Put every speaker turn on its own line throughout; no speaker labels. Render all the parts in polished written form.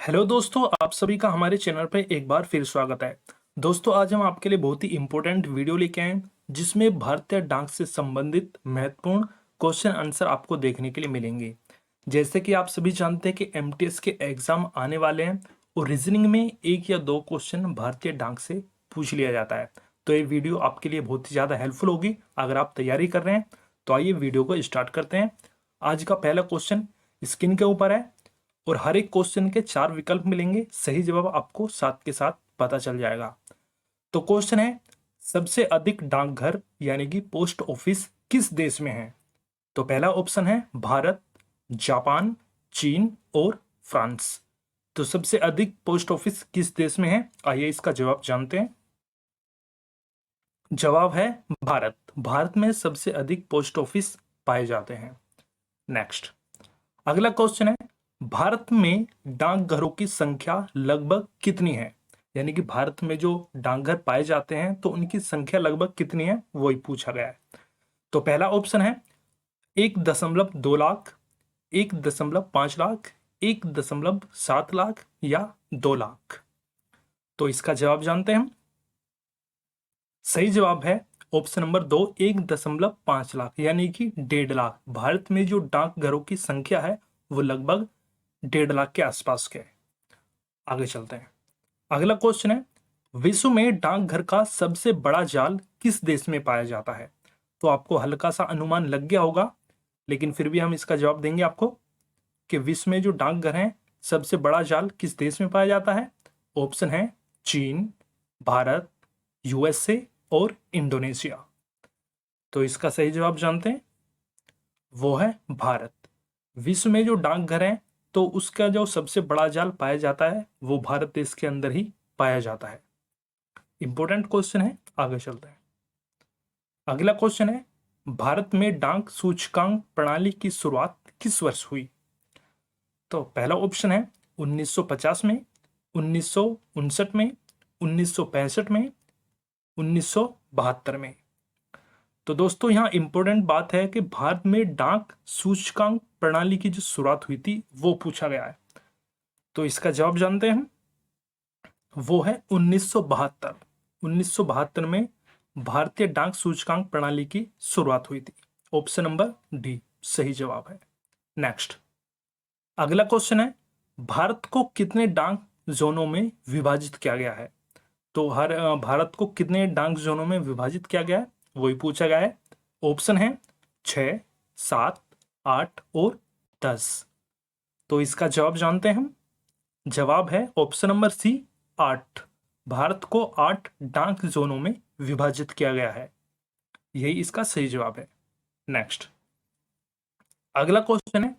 Hello दोस्तों, आप सभी का हमारे चैनल पर एक बार फिर स्वागत है। दोस्तों, आज हम आपके लिए बहुत ही इंपॉर्टेंट वीडियो लेके आए हैं जिसमें भारतीय डाक से संबंधित महत्वपूर्ण क्वेश्चन आंसर आपको देखने के लिए मिलेंगे। जैसे कि आप सभी जानते हैं कि एमटीएस के एग्जाम आने वाले हैं और रीजनिंग में एक या दो क्वेश्चन भारतीय डाक से पूछ लिया जाता है। तो ये वीडियो आपके लिए बहुत ही ज़्यादा हेल्पफुल होगी अगर आप तैयारी कर रहे हैं। तो आइए वीडियो को स्टार्ट करते हैं। आज का पहला क्वेश्चन स्क्रीन के ऊपर है और हर एक क्वेश्चन के 4 विकल्प मिलेंगे। सही जवाब आपको साथ के साथ पता चल जाएगा। तो क्वेश्चन है, सबसे अधिक डाकघर यानी कि पोस्ट ऑफिस किस देश में है? तो पहला ऑप्शन है भारत, जापान, चीन और फ्रांस। तो सबसे अधिक पोस्ट ऑफिस किस देश में है? आइए इसका जवाब जानते हैं। जवाब है भारत। भारत में सबसे अधिक पोस्ट ऑफिस पाए जाते हैं। नेक्स्ट, अगला क्वेश्चन है, भारत में डाकघरों की संख्या लगभग कितनी है? यानी कि भारत में जो डाकघर पाए जाते हैं तो उनकी संख्या लगभग कितनी है, वही पूछा गया है। तो पहला ऑप्शन है 1.2 लाख, 1.5 लाख, 1.7 लाख या 2 लाख। तो इसका जवाब जानते हैं हम। सही जवाब है ऑप्शन नंबर 2, 1.5 लाख यानी कि 1.5 लाख। भारत में जो डाकघरों की संख्या है वो लगभग 1.5 लाख के आसपास के है। आगे चलते हैं। अगला क्वेश्चन है, विश्व में डाकघर का सबसे बड़ा जाल किस देश में पाया जाता है? तो आपको हल्का सा अनुमान लग गया होगा, लेकिन फिर भी हम इसका जवाब देंगे आपको कि विश्व में जो डाकघर हैं सबसे बड़ा जाल किस देश में पाया जाता है। ऑप्शन है चीन, भारत, यूएसए और इंडोनेशिया। तो इसका सही जवाब जानते हैं, वो है भारत। विश्व में जो डाकघर है तो उसका जो सबसे बड़ा जाल पाया जाता है वो भारत देश के अंदर ही पाया जाता है। इंपॉर्टेंट क्वेश्चन है, आगे चलते हैं। अगला क्वेश्चन है, भारत में डाक सूचकांक प्रणाली की शुरुआत किस वर्ष हुई? तो पहला ऑप्शन है 1950 में, 1959 में, 1965 में, 1972 में। तो दोस्तों, यहाँ इंपॉर्टेंट बात है कि भारत में डाक सूचकांक प्रणाली की जो शुरुआत हुई थी वो पूछा गया है। तो इसका जवाब जानते हैं हम, वो है 1972। 1972 में भारतीय डाक सूचकांक प्रणाली की शुरुआत हुई थी। ऑप्शन नंबर डी सही जवाब है। नेक्स्ट, अगला क्वेश्चन है, भारत को कितने डाक जोनों में विभाजित किया गया है? तो भारत को कितने डाक जोनों में विभाजित किया गया है वही पूछा गया है। ऑप्शन है 6, 7, 8 और 10। तो इसका जवाब जानते हैं हम। जवाब है ऑप्शन नंबर सी, 8। भारत को 8 डाक जोनों में विभाजित किया गया है, यही इसका सही जवाब है। नेक्स्ट, अगला क्वेश्चन है,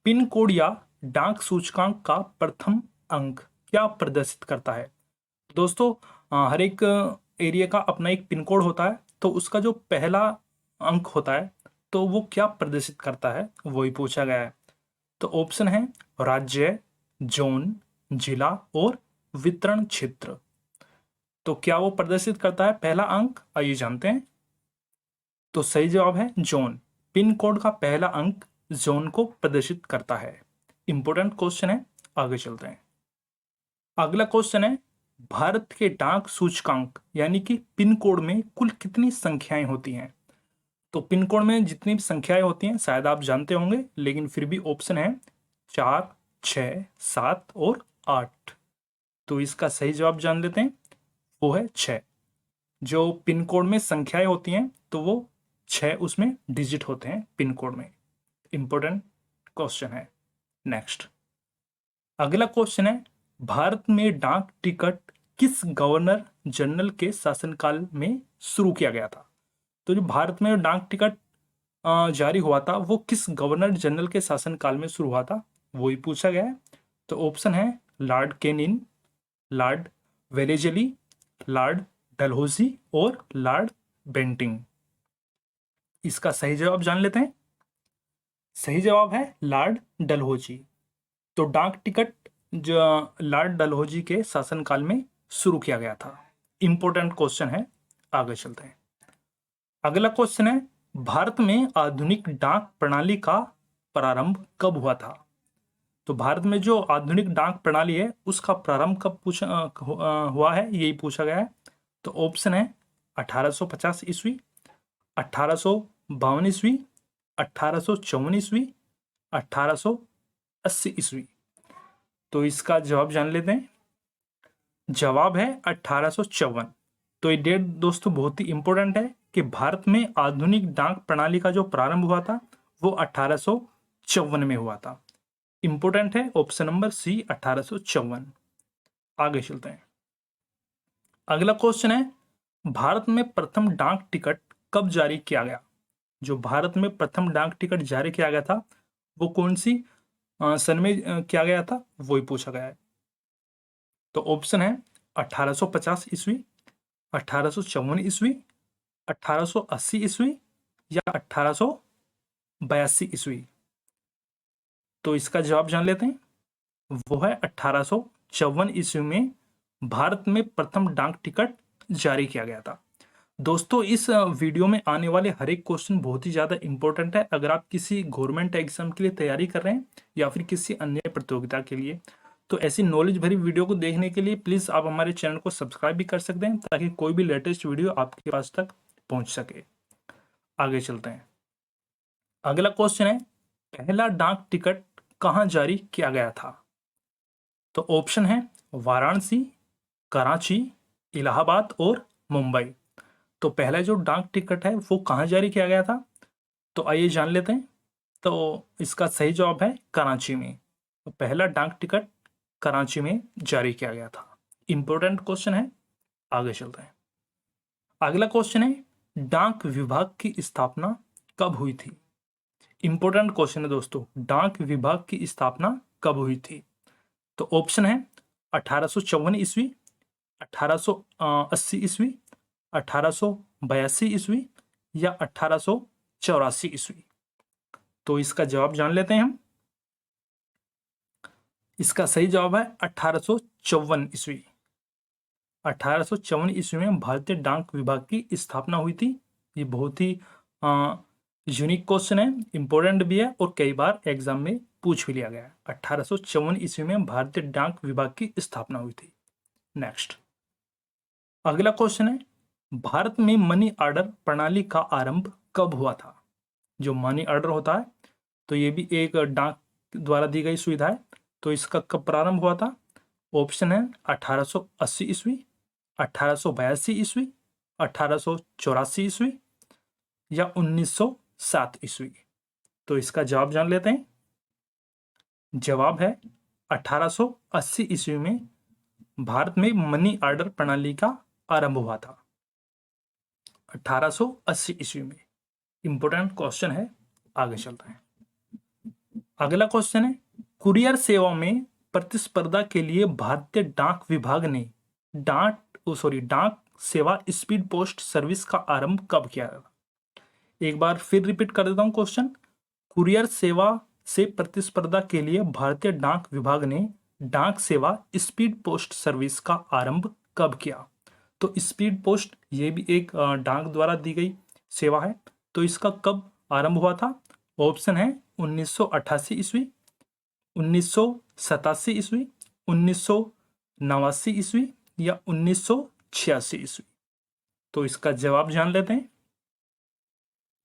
पिन कोड या डाक सूचकांक का प्रथम अंक क्या प्रदर्शित करता है? दोस्तों, हर एक एरिया का अपना एक पिन कोड होता है, तो उसका जो पहला अंक होता है तो वो क्या प्रदर्शित करता है वही पूछा गया है। तो ऑप्शन है राज्य, जोन, जिला और वितरण क्षेत्र। तो क्या वो प्रदर्शित करता है पहला अंक, आइए जानते हैं। तो सही जवाब है जोन। पिन कोड का पहला अंक जोन को प्रदर्शित करता है। इंपॉर्टेंट क्वेश्चन है, आगे चलते हैं। अगला क्वेश्चन है, भारत के डाक सूचकांक यानी कि पिन कोड में कुल कितनी संख्याएं होती हैं? तो पिन कोड में जितनी भी संख्याएं होती हैं शायद आप जानते होंगे, लेकिन फिर भी ऑप्शन है 4, 6, 7 और 8। तो इसका सही जवाब जान लेते हैं, वो है 6। जो पिन कोड में संख्याएं होती हैं तो वो 6 उसमें डिजिट होते हैं पिन कोड में। इंपॉर्टेंट क्वेश्चन है। नेक्स्ट, अगला क्वेश्चन है, भारत में डाक टिकट किस गवर्नर जनरल के शासनकाल में शुरू किया गया था? तो जो भारत में डाक टिकट जारी हुआ था वो किस गवर्नर जनरल के शासनकाल में शुरू हुआ था वही पूछा गया है। तो ऑप्शन है Lord Kenin, Lord Wellesley, Lord Dalhousie और लॉर्ड बेंटिंग। इसका सही जवाब जान लेते हैं। सही जवाब है लॉर्ड डलहौजी। तो डाक टिकट जो लॉर्ड डलहौजी के शासनकाल में शुरू किया गया था। इंपॉर्टेंट क्वेश्चन है, आगे चलते हैं। अगला क्वेश्चन है, भारत में आधुनिक डाक प्रणाली का प्रारंभ कब हुआ था? तो तो भारत में जो आधुनिक डाक प्रणाली है उसका प्रारंभ कब हुआ है, यही पूछा गया है। तो ऑप्शन है 1850 ईस्वी, 1852 ईस्वी, 1854 ईस्वी, 1880 ईस्वी। तो इसका जवाब जान लेते हैं। जवाब है 1854। तो ये डेट दोस्तों बहुत ही इंपॉर्टेंट है कि भारत में आधुनिक डाक प्रणाली का जो प्रारंभ हुआ था वो 1854 में हुआ था। इंपॉर्टेंट है ऑप्शन नंबर सी 1854। आगे चलते हैं। अगला क्वेश्चन है, भारत में प्रथम डाक टिकट कब जारी किया गया? जो भारत में प्रथम डाक टिकट जारी किया गया था वो कौन सी सन में किया गया था, वो ही पूछा गया है। तो ऑप्शन है 1850 ईस्वी, 1854 ईस्वी, 1880 ईस्वी या 1882 ईस्वी। तो इसका जवाब जान लेते हैं। वो है 1854 ईस्वी में भारत में प्रथम डाक टिकट जारी किया गया था। दोस्तों इस वीडियो में आने वाले हर एक क्वेश्चन बहुत ही ज़्यादा इंपॉर्टेंट है। अगर आप किसी गवर्नमेंट एग्जाम के लिए तैयारी कर रहे हैं या फिर किसी अन्य प्रतियोगिता के लिए, तो ऐसी नॉलेज भरी वीडियो को देखने के लिए प्लीज़ आप हमारे चैनल को सब्सक्राइब भी कर सकते हैं ताकि कोई भी लेटेस्ट वीडियो आपके पास तक पहुंच सके। आगे चलते हैं। अगला क्वेश्चन है, पहला डाक टिकट कहाँ जारी किया गया था? तो ऑप्शन है वाराणसी, कराची, इलाहाबाद और मुंबई। तो पहला जो डाक टिकट है वो कहाँ जारी किया गया था, तो आइए जान लेते हैं। तो इसका सही जवाब है कराची में। तो पहला डाक टिकट कराची में जारी किया गया था। इंपॉर्टेंट क्वेश्चन है। आगे चलते हैं। अगला क्वेश्चन है, डाक विभाग की स्थापना कब हुई थी? इंपॉर्टेंट क्वेश्चन है दोस्तों, डाक विभाग की स्थापना कब हुई थी? तो ऑप्शन है 1854 ईस्वी, 1880 ईस्वी, 1882 ईस्वी या 1884 ईस्वी। तो इसका जवाब जान लेते हैं हम। इसका सही जवाब है 1854 ईस्वी। 1854 ईस्वी में भारतीय डाक विभाग की स्थापना हुई थी। ये बहुत ही यूनिक क्वेश्चन है, इंपॉर्टेंट भी है और कई बार एग्जाम में पूछ भी लिया गया है। 1854 ईस्वी में भारतीय डाक विभाग की स्थापना हुई थी। नेक्स्ट अगला क्वेश्चन है, भारत में मनी ऑर्डर प्रणाली का आरंभ कब हुआ था? जो मनी ऑर्डर होता है तो ये भी एक डाक द्वारा दी गई सुविधा है। तो इसका कब प्रारंभ हुआ था? ऑप्शन है 1880 ईस्वी, 1882 ईस्वी, 1884 ईस्वी या 1907 ईस्वी। तो इसका जवाब जान लेते हैं। जवाब है 1880 ईस्वी में भारत में मनी ऑर्डर प्रणाली का आरंभ हुआ था। 1880 ईस्वी में। इंपोर्टेंट क्वेश्चन है। आगे चलते हैं। अगला क्वेश्चन है, कुरियर सेवा में प्रतिस्पर्धा के लिए भारतीय डाक विभाग ने डाक सेवा स्पीड पोस्ट सर्विस का आरंभ कब किया था? एक बार फिर रिपीट कर देता हूं क्वेश्चन। कुरियर सेवा से प्रतिस्पर्धा के लिए भारतीय डाक विभाग ने डाक सेवा स्पीड पोस्ट सर्विस का आरंभ कब किया? तो स्पीड पोस्ट ये भी एक डाक द्वारा दी गई सेवा है। तो इसका कब आरंभ हुआ था? ऑप्शन है 1988 ईस्वी, 1987 ईस्वी, 1989 ईस्वी या 1986 ईस्वी। तो इसका जवाब जान लेते हैं।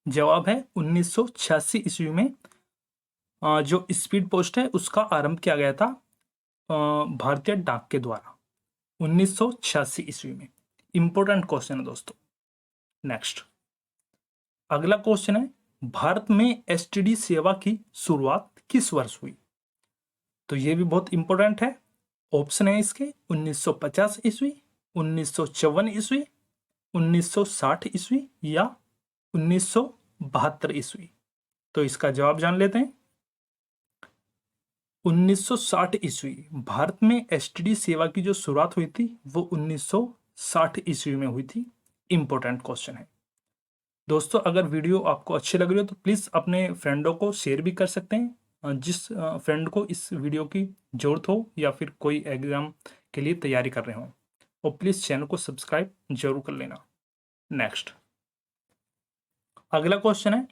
जवाब है 1986 ईस्वी में जो स्पीड पोस्ट है उसका आरंभ किया गया था भारतीय डाक के द्वारा 1986 ईस्वी में। इंपॉर्टेंट क्वेश्चन है दोस्तों। नेक्स्ट अगला क्वेश्चन है, भारत में एसटीडी सेवा की शुरुआत किस वर्ष हुई? तो ये भी बहुत इंपॉर्टेंट है। ऑप्शन है इसके 1950 ईस्वी, 1954 ईस्वी, 1960 ईस्वी या 1972 ईस्वी। तो इसका जवाब जान लेते हैं। 1960 ईस्वी भारत में एसटीडी सेवा की जो शुरुआत हुई थी वो 1960 ईस्वी में हुई थी। इंपॉर्टेंट क्वेश्चन है दोस्तों। अगर वीडियो आपको अच्छी लग रही हो तो प्लीज़ अपने फ्रेंडों को शेयर भी कर सकते हैं, जिस फ्रेंड को इस वीडियो की ज़रूरत हो या फिर कोई एग्ज़ाम के लिए तैयारी कर रहे हो। और प्लीज़ चैनल को सब्सक्राइब जरूर कर लेना। नेक्स्ट अगला क्वेश्चन है,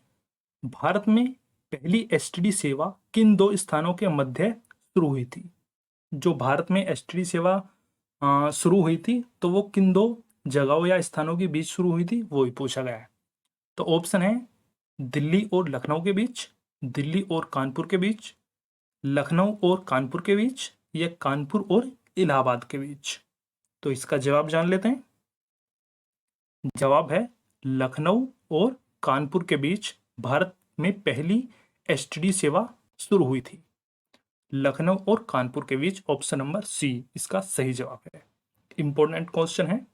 भारत में पहली एसटीडी सेवा किन दो स्थानों के मध्य शुरू हुई थी? जो भारत में एसटीडी सेवा शुरू हुई थी तो वो किन दो जगहों या स्थानों के बीच शुरू हुई थी, वो ही पूछा गया है। तो ऑप्शन है दिल्ली और लखनऊ के बीच, दिल्ली और कानपुर के बीच, लखनऊ और कानपुर के बीच, या कानपुर और इलाहाबाद के बीच। तो इसका जवाब जान लेते हैं। जवाब है लखनऊ और कानपुर के बीच भारत में पहली एसटीडी सेवा शुरू हुई थी। लखनऊ और कानपुर के बीच, ऑप्शन नंबर सी इसका सही जवाब है। इंपॉर्टेंट क्वेश्चन है,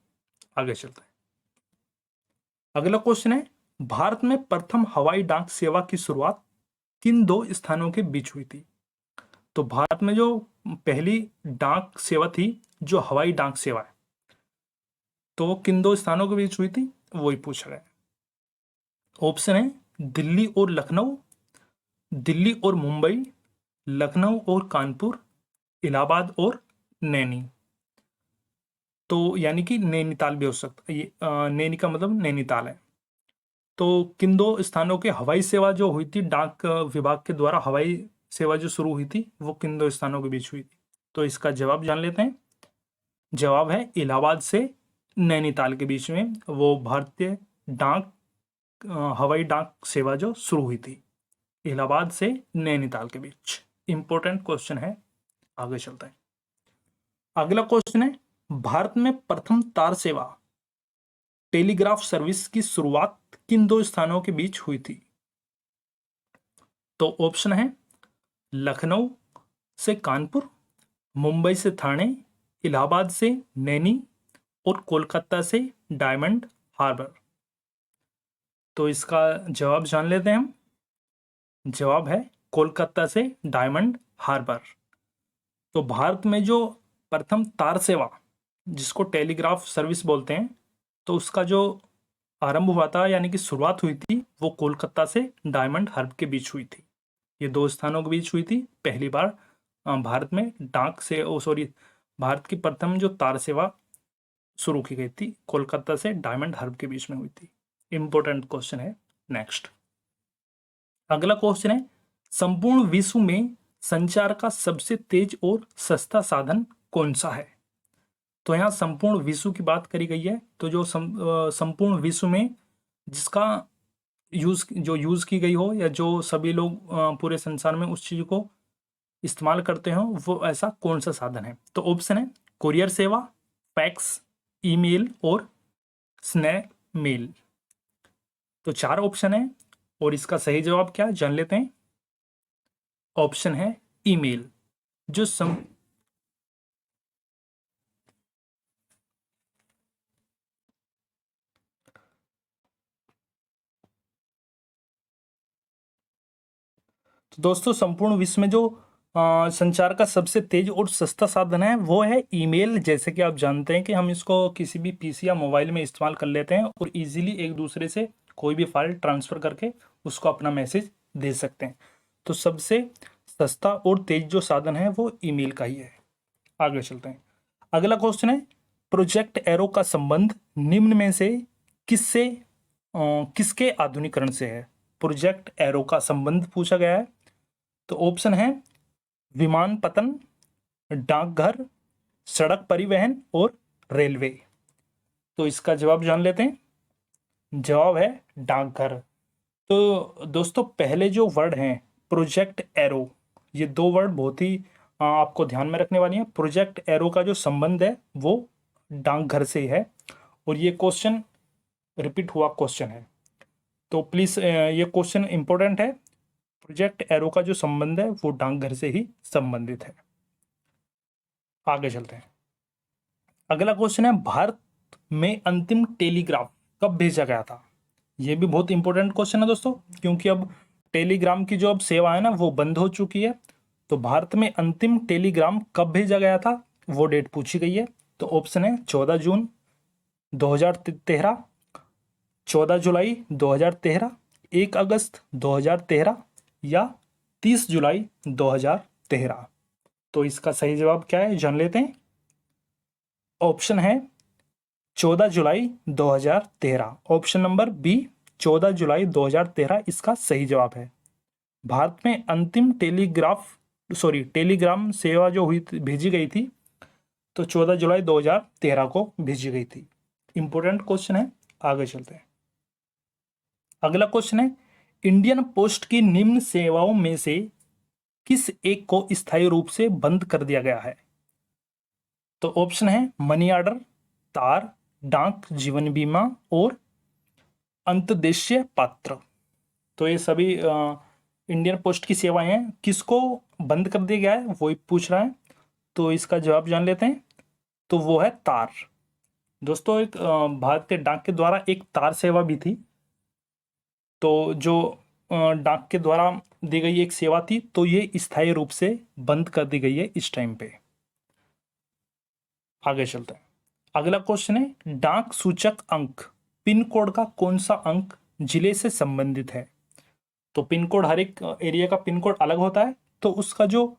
आगे चलते हैं। अगला क्वेश्चन है भारत में प्रथम हवाई डाक सेवा की शुरुआत किन दो स्थानों के बीच हुई थी? तो भारत में जो पहली डाक सेवा थी, जो हवाई डाक सेवा है, तो वो किन दो स्थानों के बीच हुई थी, वही पूछा गया। ऑप्शन है दिल्ली और लखनऊ, दिल्ली और मुंबई, लखनऊ और कानपुर, इलाहाबाद और नैनी। तो यानी कि नैनीताल भी हो सकता है, ये नैनी का मतलब नैनीताल है। तो किन दो स्थानों के हवाई सेवा जो हुई थी, डाक विभाग के द्वारा हवाई सेवा जो शुरू हुई थी, वो किन दो स्थानों के बीच हुई थी? तो इसका जवाब जान लेते हैं। जवाब है इलाहाबाद से नैनीताल के बीच में वो भारतीय डाक हवाई डाक सेवा जो शुरू हुई थी, इलाहाबाद से नैनीताल के बीच। इंपॉर्टेंट क्वेश्चन है, आगे चलते हैं। अगला क्वेश्चन है भारत में प्रथम तार सेवा टेलीग्राफ सर्विस की शुरुआत किन दो स्थानों के बीच हुई थी? तो ऑप्शन है लखनऊ से कानपुर, मुंबई से ठाणे, इलाहाबाद से नैनी और कोलकाता से डायमंड हार्बर। तो इसका जवाब जान लेते हैं हम। जवाब है कोलकाता से डायमंड हार्बर। तो भारत में जो प्रथम तार सेवा, जिसको टेलीग्राफ सर्विस बोलते हैं, तो उसका जो आरंभ हुआ था, यानी कि शुरुआत हुई थी, वो कोलकाता से डायमंड हार्बर के बीच हुई थी। ये दो स्थानों के बीच हुई थी पहली बार भारत में डाक से भारत की प्रथम जो तार सेवा शुरू की गई थी, कोलकाता से डायमंड हार्बर के बीच में हुई थी। इंपॉर्टेंट क्वेश्चन है। नेक्स्ट अगला क्वेश्चन है संपूर्ण विश्व में संचार का सबसे तेज और सस्ता साधन कौन सा है? तो यहाँ संपूर्ण विश्व की बात करी गई है। तो जो संपूर्ण विश्व में जिसका यूज की गई हो, या जो सभी लोग पूरे संसार में उस चीज को इस्तेमाल करते हो, वो ऐसा कौन सा साधन है? तो ऑप्शन है कुरियर सेवा, फैक्स, ईमेल और स्नैप मेल। तो चार ऑप्शन है और इसका सही जवाब क्या है जान लेते हैं। ऑप्शन है ईमेल। जो तो दोस्तों संपूर्ण विश्व में जो संचार का सबसे तेज और सस्ता साधन है वो है ईमेल। जैसे कि आप जानते हैं कि हम इसको किसी भी पीसी या मोबाइल में इस्तेमाल कर लेते हैं और इजीली एक दूसरे से कोई भी फाइल ट्रांसफर करके उसको अपना मैसेज दे सकते हैं। तो सबसे सस्ता और तेज जो साधन है वो ईमेल का ही है। आगे चलते हैं। अगला क्वेश्चन है प्रोजेक्ट एरो का संबंध निम्न में से किसके आधुनिकरण से है? प्रोजेक्ट एरो का संबंध पूछा गया है। तो ऑप्शन है विमानपत्तन, डाकघर, सड़क परिवहन और रेलवे। तो इसका जवाब जान लेते हैं। जवाब है डाकघर। तो दोस्तों पहले जो वर्ड हैं प्रोजेक्ट एरो, ये दो वर्ड बहुत ही आपको ध्यान में रखने वाली हैं। प्रोजेक्ट एरो का जो संबंध है वो डाकघर से है और ये क्वेश्चन रिपीट हुआ क्वेश्चन है। तो प्लीज़ ये क्वेश्चन इंपॉर्टेंट है। प्रोजेक्ट एरो का जो संबंध है वो डाकघर से ही संबंधित है। आगे चलते हैं। अगला क्वेश्चन है भारत में अंतिम टेलीग्राफ कब भेजा गया था? ये भी बहुत इंपॉर्टेंट क्वेश्चन है दोस्तों, क्योंकि अब टेलीग्राम की जो अब सेवा है ना वो बंद हो चुकी है। तो भारत में अंतिम टेलीग्राम कब भेजा गया था वो डेट पूछी गई है। तो ऑप्शन है 14 जून 2013, 14 जुलाई 2013, 1 अगस्त 2013 या 30 जुलाई 2013। तो इसका सही जवाब क्या है जान लेते हैं। ऑप्शन है 14 जुलाई 2013। ऑप्शन नंबर बी 14 जुलाई 2013 इसका सही जवाब है। भारत में अंतिम टेलीग्राफ सॉरी टेलीग्राम सेवा जो भेजी गई थी तो 14 जुलाई 2013 को भेजी गई थी। इंपॉर्टेंट क्वेश्चन है, आगे चलते हैं। अगला क्वेश्चन है, इंडियन पोस्ट की निम्न सेवाओं में से किस एक को स्थायी रूप से बंद कर दिया गया है? तो ऑप्शन है मनी ऑर्डर, तार, डाक जीवन बीमा और अंतदेशीय पात्र। तो ये सभी इंडियन पोस्ट की सेवाएं हैं, किसको बंद कर दिया गया है वो पूछ रहा है। तो इसका जवाब जान लेते हैं, तो वो है तार। दोस्तों एक भारतीय डाक के द्वारा एक तार सेवा भी थी, तो जो डाक के द्वारा दी गई एक सेवा थी, तो ये स्थायी रूप से बंद कर दी गई है इस टाइम पे। आगे चलते हैं। अगला क्वेश्चन है, डाक सूचक अंक पिन कोड का कौन सा अंक जिले से संबंधित है? तो पिन कोड, हर एक एरिया का पिन कोड अलग होता है, तो उसका जो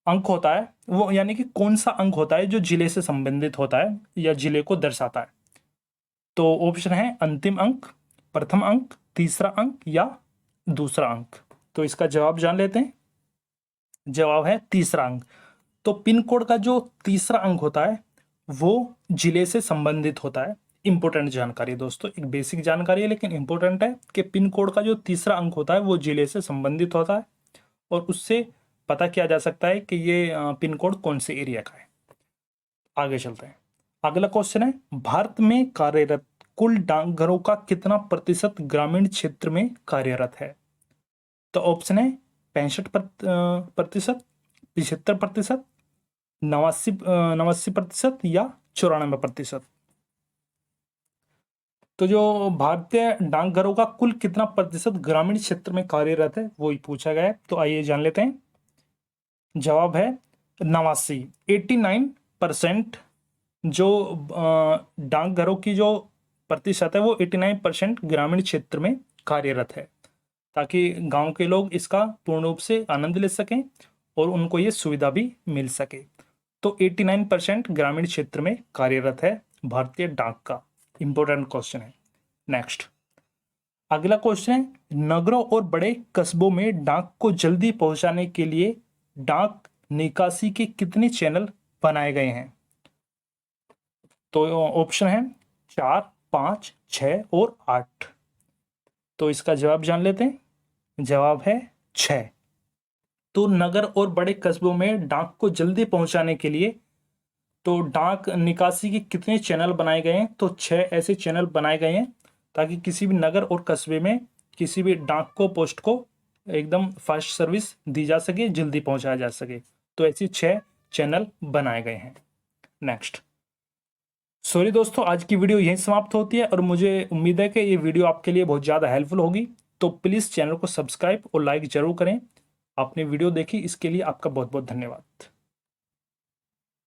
अंक होता है वो यानी कि कौन सा अंक होता है जो जिले से संबंधित होता है या जिले को दर्शाता है। तो ऑप्शन है अंतिम अंक, प्रथम अंक, तीसरा अंक या दूसरा अंक। तो इसका जवाब जान लेते हैं। जवाब है तीसरा अंक। तो पिन कोड का जो तीसरा अंक होता है वो जिले से संबंधित होता है। इंपॉर्टेंट जानकारी दोस्तों, एक बेसिक जानकारी है लेकिन इंपॉर्टेंट है कि पिन कोड का जो तीसरा अंक होता है वो जिले से संबंधित होता है और उससे पता किया जा सकता है कि ये पिन कोड कौन से एरिया का है। आगे चलते हैं। अगला क्वेश्चन है, भारत में कार्यरत कुल डाकघरों का कितना प्रतिशत ग्रामीण क्षेत्र में कार्यरत है? तो ऑप्शन है 65%, 75%, 89% या 94%। तो जो भारतीय डाकघरों का कुल कितना प्रतिशत ग्रामीण क्षेत्र में कार्यरत है वो ही पूछा गया है। तो आइए जान लेते हैं। जवाब है 89% जो डाकघरों की जो प्रतिशत है वो 89% ग्रामीण क्षेत्र में कार्यरत है, ताकि गांव के लोग इसका पूर्ण रूप से आनंद ले सकें और उनको ये सुविधा भी मिल सके। तो 89% ग्रामीण क्षेत्र में कार्यरत है भारतीय डाक का। इंपॉर्टेंट क्वेश्चन है। नेक्स्ट अगला क्वेश्चन है, नगरों और बड़े कस्बों में डाक को जल्दी पहुंचाने के लिए डाक निकासी के कितने चैनल बनाए गए हैं? तो ऑप्शन है 4, 5, 6 और 8। तो इसका जवाब जान लेते हैं। जवाब है 6। तो नगर और बड़े कस्बों में डाक को जल्दी पहुंचाने के लिए तो डाक निकासी के कितने चैनल बनाए गए हैं? तो 6 ऐसे चैनल बनाए गए हैं ताकि किसी भी नगर और कस्बे में किसी भी डाक को, पोस्ट को एकदम फास्ट सर्विस दी जा सके, जल्दी पहुंचाया जा सके। तो ऐसे 6 चैनल बनाए गए हैं। नेक्स्ट, सॉरी दोस्तों, आज की वीडियो यहीं समाप्त होती है और मुझे उम्मीद है कि ये वीडियो आपके लिए बहुत ज़्यादा हेल्पफुल होगी। तो प्लीज़ चैनल को सब्सक्राइब और लाइक जरूर करें। आपने वीडियो देखी इसके लिए आपका बहुत बहुत धन्यवाद।